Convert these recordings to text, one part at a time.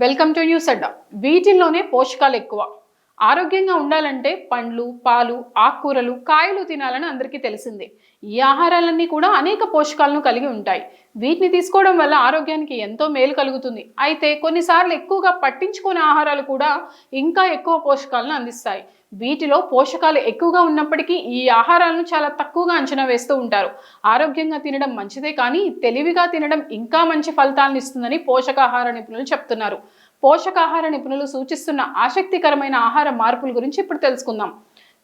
Welcome to news అడ్డా. వీటిల్లోనే పోషకాలు ఎక్కువ. ఆరోగ్యంగా ఉండాలంటే పండ్లు, పాలు, ఆకుకూరలు, కాయలు తినాలని అందరికీ తెలిసిందే. ఈ ఆహారాలన్నీ కూడా అనేక పోషకాలను కలిగి ఉంటాయి. వీటిని తీసుకోవడం వల్ల ఆరోగ్యానికి ఎంతో మేలు కలుగుతుంది. అయితే కొన్నిసార్లు ఎక్కువగా పట్టించుకునే ఆహారాలు కూడా ఇంకా ఎక్కువ పోషకాలను అందిస్తాయి. వీటిలో పోషకాలు ఎక్కువగా ఉన్నప్పటికీ ఈ ఆహారాలను చాలా తక్కువగా అంచనా వేస్తూ ఉంటారు. ఆరోగ్యంగా తినడం మంచిదే, కానీ తెలివిగా తినడం ఇంకా మంచి ఫలితాలను ఇస్తుందని పోషకాహార నిపుణులు చెప్తున్నారు. పోషకాహార నిపుణులు సూచిస్తున్న ఆసక్తికరమైన ఆహార మార్పుల గురించి ఇప్పుడు తెలుసుకుందాం.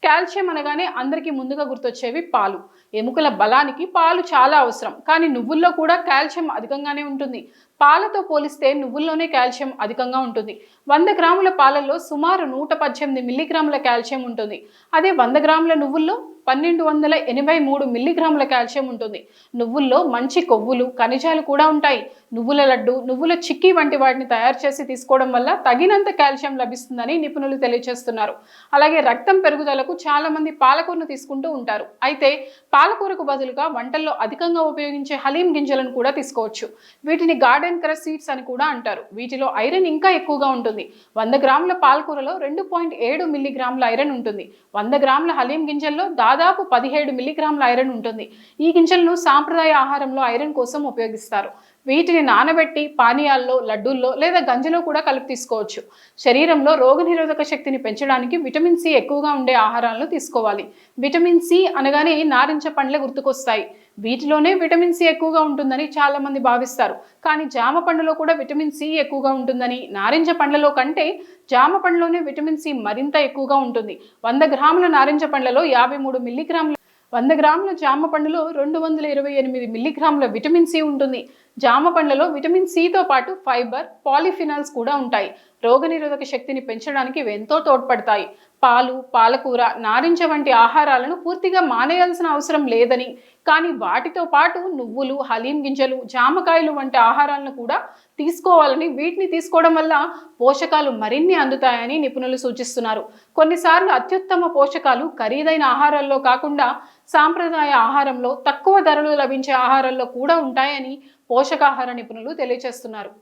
కాల్షియం అనగానే అందరికీ ముందుగా గుర్తొచ్చేవి పాలు. ఎముకల బలానికి పాలు చాలా అవసరం, కానీ నువ్వుల్లో కూడా కాల్షియం అధికంగానే ఉంటుంది. పాలతో పోలిస్తే నువ్వుల్లోనే కాల్షియం అధికంగా ఉంటుంది. 100 గ్రాముల పాలల్లో సుమారు 118 మిల్లీగ్రాముల కాల్షియం ఉంటుంది. అదే 100 గ్రాముల నువ్వుల్లో 1283 మిల్లీగ్రాముల కాల్షియం ఉంటుంది. నువ్వుల్లో మంచి కొవ్వులు, ఖనిజాలు కూడా ఉంటాయి. నువ్వుల లడ్డు, నువ్వుల చిక్కీ వంటి వాటిని తయారు చేసి తీసుకోవడం వల్ల తగినంత కాల్షియం లభిస్తుందని నిపుణులు తెలియజేస్తున్నారు. అలాగే రక్తం పెరుగుదలకు చాలా మంది పాలకూరను తీసుకుంటూ ఉంటారు. అయితే పాలకూరకు బదులుగా వంటల్లో అధికంగా ఉపయోగించే హలీం గింజలను కూడా తీసుకోవచ్చు. వీటిని గార్డెన్ క్రష్ సీడ్స్ అని కూడా అంటారు. వీటిలో ఐరన్ ఇంకా ఎక్కువగా ఉంటుంది. 100 గ్రాముల పాలకూరలో 2.7 మిల్లీగ్రాముల ఐరన్ ఉంటుంది. 100 గ్రాముల హలీం గింజల్లో దాదాపు 17 మిల్లీగ్రాముల ఐరన్ ఉంటుంది. ఈ గింజలను సాంప్రదాయ ఆహారంలో ఐరన్ కోసం ఉపయోగిస్తారు. వీటిని నానబెట్టి పానీయాల్లో, లడ్డూల్లో లేదా గంజిలో కూడా కలిపి తీసుకోవచ్చు. శరీరంలో రోగనిరోధక శక్తిని పెంచడానికి విటమిన్ సి ఎక్కువగా ఉండే ఆహారాలను తీసుకోవాలి. విటమిన్ సి అనగానే నారింజ పండ్లే గుర్తుకొస్తాయి. వీటిలోనే విటమిన్ సి ఎక్కువగా ఉంటుందని చాలా మంది భావిస్తారు. కానీ జామ పండులో కూడా విటమిన్ సి ఎక్కువగా ఉంటుందని, నారింజ పండ్లలో కంటే జామ పండులోనే విటమిన్ సి మరింత ఎక్కువగా ఉంటుంది. 100 గ్రాముల నారింజ పండ్లలో 53 మిల్లీగ్రాముల 100 గ్రాముల జామ పండులో 228 మిల్లీగ్రాముల విటమిన్ సి ఉంటుంది. జామ పండ్లలో విటమిన్ సితో పాటు ఫైబర్, పాలిఫినాల్స్ కూడా ఉంటాయి. రోగనిరోధక శక్తిని పెంచడానికి ఇవి ఎంతో తోడ్పడతాయి. పాలు, పాలకూర, నారింజ వంటి ఆహారాలను పూర్తిగా మానేయాల్సిన అవసరం లేదని, కానీ వాటితో పాటు నువ్వులు, హలీం గింజలు, జామకాయలు వంటి ఆహారాలను కూడా తీసుకోవాలని, వీటిని తీసుకోవడం వల్ల పోషకాలు మరిన్ని అందుతాయని నిపుణులు సూచిస్తున్నారు. కొన్నిసార్లు అత్యుత్తమ పోషకాలు ఖరీదైన ఆహారాల్లో కాకుండా సాంప్రదాయ ఆహారంలో, తక్కువ ధరలు లభించే ఆహారాల్లో కూడా ఉంటాయని పోషకాహార నిపుణులు తెలియజేస్తున్నారు.